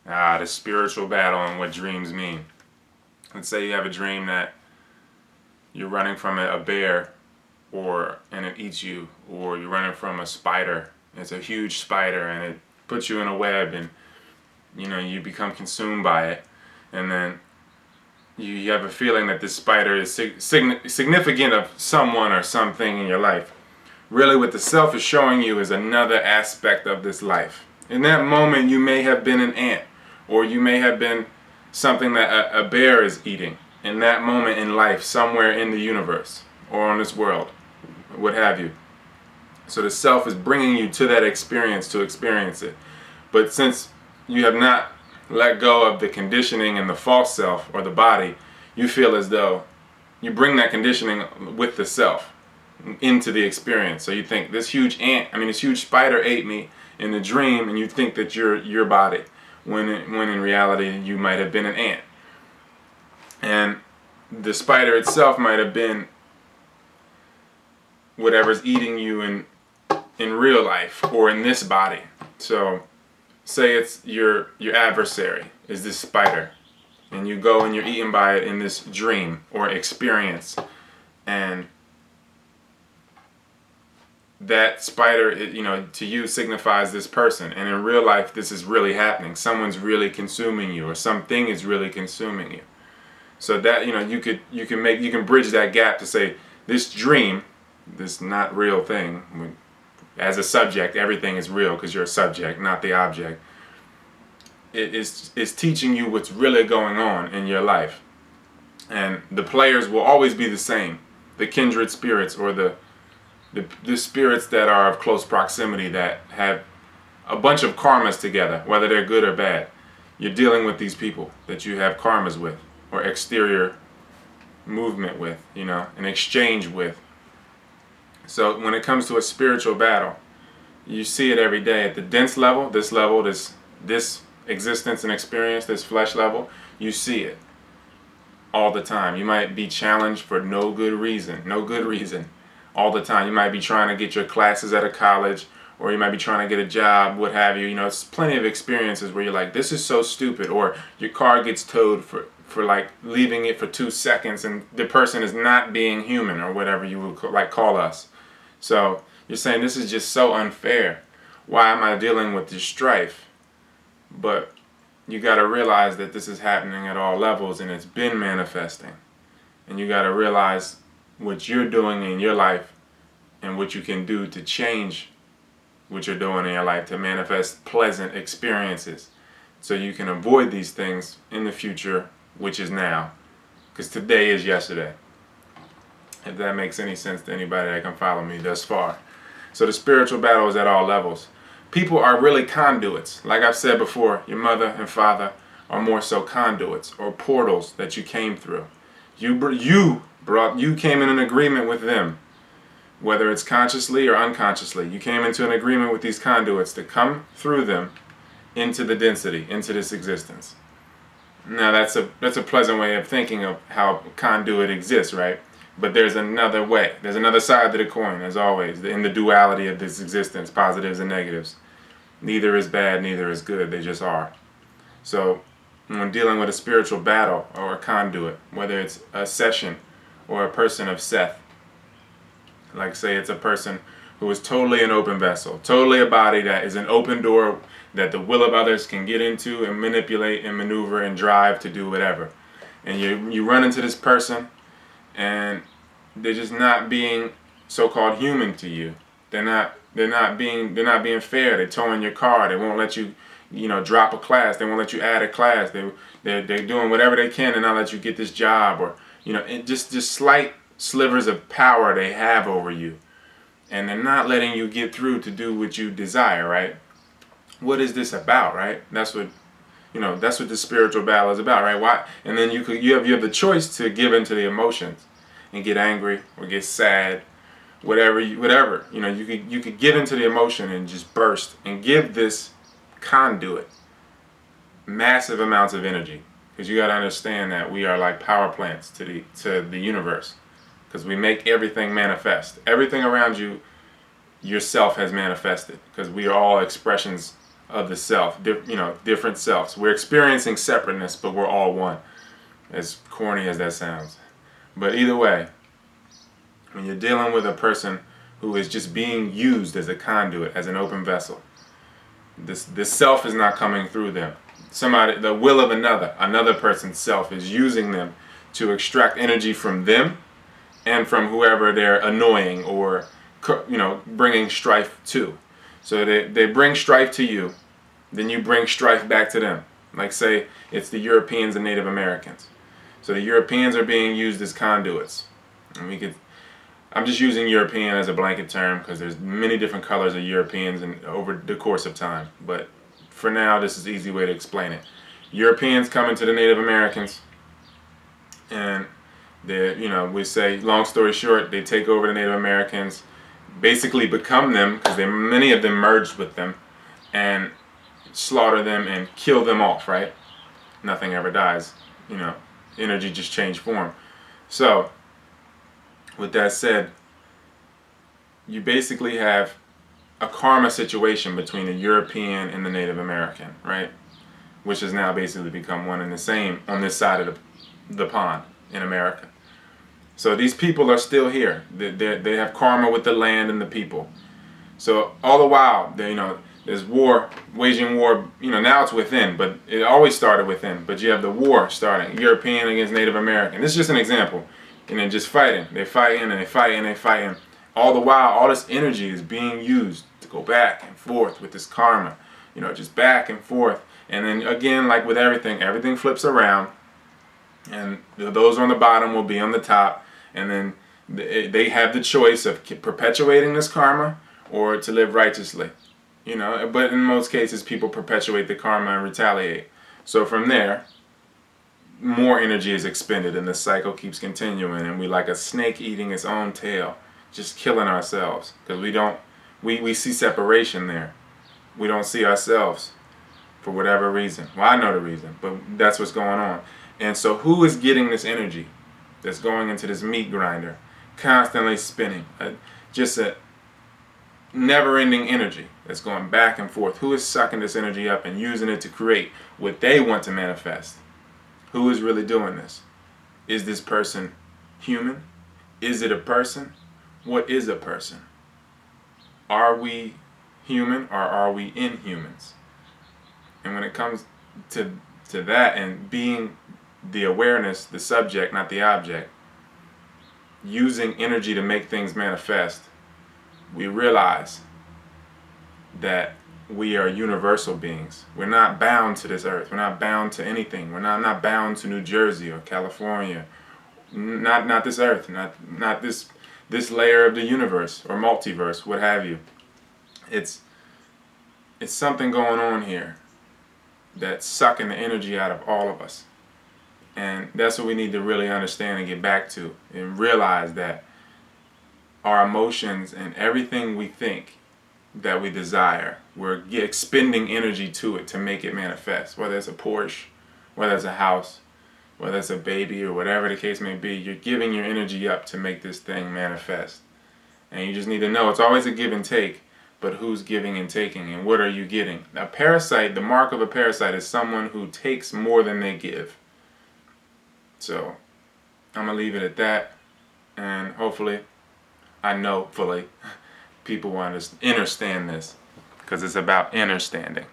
The spiritual battle and what dreams mean. Let's say you have a dream that you're running from a bear, and it eats you, or you're running from a spider. It's a huge spider and it puts you in a web, and you become consumed by it, and then you have a feeling that this spider is significant of someone or something in your life. Really, what the self is showing you is another aspect of this life. In that moment, you may have been an ant, or you may have been something that a bear is eating. In that moment in life, somewhere in the universe, or on this world, what have you. So the self is bringing you to that experience to experience it. But since you have not let go of the conditioning and the false self or the body, you feel as though you bring that conditioning with the self into the experience. So you think this huge spider ate me in the dream, and you think that you're your body, when in reality you might have been an ant. And the spider itself might have been whatever's eating you in real life or in this body. So say it's your adversary is this spider, and you go and you're eaten by it in this dream or experience, and that spider, to you signifies this person, and in real life this is really happening. Someone's really consuming you, or something is really consuming you. So that you can bridge that gap to say this dream, this not real thing. As a subject, everything is real because you're a subject, not the object. It is teaching you what's really going on in your life, and the players will always be the same: the kindred spirits, or the spirits that are of close proximity, that have a bunch of karmas together, whether they're good or bad. You're dealing with these people that you have karmas with, or exterior movement with, an exchange with. So when it comes to a spiritual battle, you see it every day at the dense level, this existence and experience, this flesh level. You see it all the time. You might be challenged for no good reason all the time. You might be trying to get your classes at a college, or you might be trying to get a job, what have you. It's plenty of experiences where you're like, this is so stupid, or your car gets towed for like leaving it for 2 seconds, and the person is not being human, or whatever you would call us. So you're saying, this is just so unfair. Why am I dealing with this strife? But you got to realize that this is happening at all levels, and it's been manifesting. And you got to realize what you're doing in your life and what you can do to change what you're doing in your life to manifest pleasant experiences, so you can avoid these things in the future, which is now, because today is yesterday. If that makes any sense to anybody that can follow me thus far. So the spiritual battle is at all levels. People are really conduits. Like I've said before, your mother and father are more so conduits, or portals that you came through. You came in an agreement with them, whether it's consciously or unconsciously. You came into an agreement with these conduits to come through them into the density, into this existence. Now that's a pleasant way of thinking of how conduit exists, right? But there's another way. There's another side to the coin, as always, in the duality of this existence, positives and negatives. Neither is bad, neither is good. They just are. So when dealing with a spiritual battle or a conduit, whether it's a session or a person of Seth, like say it's a person who is totally an open vessel, totally a body that is an open door that the will of others can get into and manipulate and maneuver and drive to do whatever. And you run into this person, and they're just not being so-called human to you. They're not being fair. They're towing your car. They won't let you, drop a class. They won't let you add a class. They're doing whatever they can to not let you get this job, or just slight slivers of power they have over you, and they're not letting you get through to do what you desire, right? What is this about, right? That's what the spiritual battle is about, right? Why? And then you have the choice to give into the emotions and get angry or get sad, whatever. You could give into the emotion and just burst and give this conduit massive amounts of energy, because you got to understand that we are like power plants to the universe, because we make everything manifest. Everything around you, yourself has manifested, because we are all expressions of the self, different selves. We're experiencing separateness, but we're all one, as corny as that sounds. But either way, when you're dealing with a person who is just being used as a conduit, as an open vessel, this self is not coming through them. The will of another person's self is using them to extract energy from them and from whoever they're annoying or bringing strife to. So they bring strife to you, then you bring strife back to them. Like say it's the Europeans and Native Americans. So the Europeans are being used as conduits. And I'm just using European as a blanket term because there's many different colors of Europeans over the course of time. But for now, this is the easy way to explain it. Europeans come into the Native Americans, and we say, long story short, they take over the Native Americans, basically become them because many of them merged with them, and slaughter them and kill them off. Right? Nothing ever dies. Energy just changed form. So, with that said, you basically have a karma situation between the European and the Native American, right? Which has now basically become one and the same on this side of the pond in America. So these people are still here. They have karma with the land and the people. So all the while, there's war, waging war. Now it's within, but it always started within. But you have the war starting, European against Native American. This is just an example. Just fighting. They fighting and they fighting and they fighting. All the while, all this energy is being used to go back and forth with this karma. Just back and forth. And then again, like with everything flips around. And those on the bottom will be on the top. And then they have the choice of perpetuating this karma or to live righteously. But in most cases, people perpetuate the karma and retaliate. So from there, more energy is expended and the cycle keeps continuing, and we like a snake eating its own tail, just killing ourselves because we see separation there. We don't see ourselves for whatever reason. Well, I know the reason, but that's what's going on. And so who is getting this energy that's going into this meat grinder, constantly spinning, just a never-ending energy that's going back and forth? Who is sucking this energy up and using it to create what they want to manifest? Who is really doing this? Is this person human? Is it a person? What is a person? Are we human or are we inhumans? And when it comes to that and being the awareness, the subject, not the object, using energy to make things manifest, we realize that we are universal beings. We're not bound to this earth. We're not bound to anything. I'm not bound to New Jersey or California. Not this earth. Not this layer of the universe or multiverse, what have you. It's something going on here that's sucking the energy out of all of us. And that's what we need to really understand and get back to and realize that our emotions and everything we think that we desire, we're expending energy to it to make it manifest. Whether it's a Porsche, whether it's a house, whether it's a baby, or whatever the case may be, you're giving your energy up to make this thing manifest. And you just need to know it's always a give and take, but who's giving and taking, and what are you getting? A parasite, the mark of a parasite is someone who takes more than they give. So I'm going to leave it at that, and hopefully, fully, people will understand this, because it's about understanding.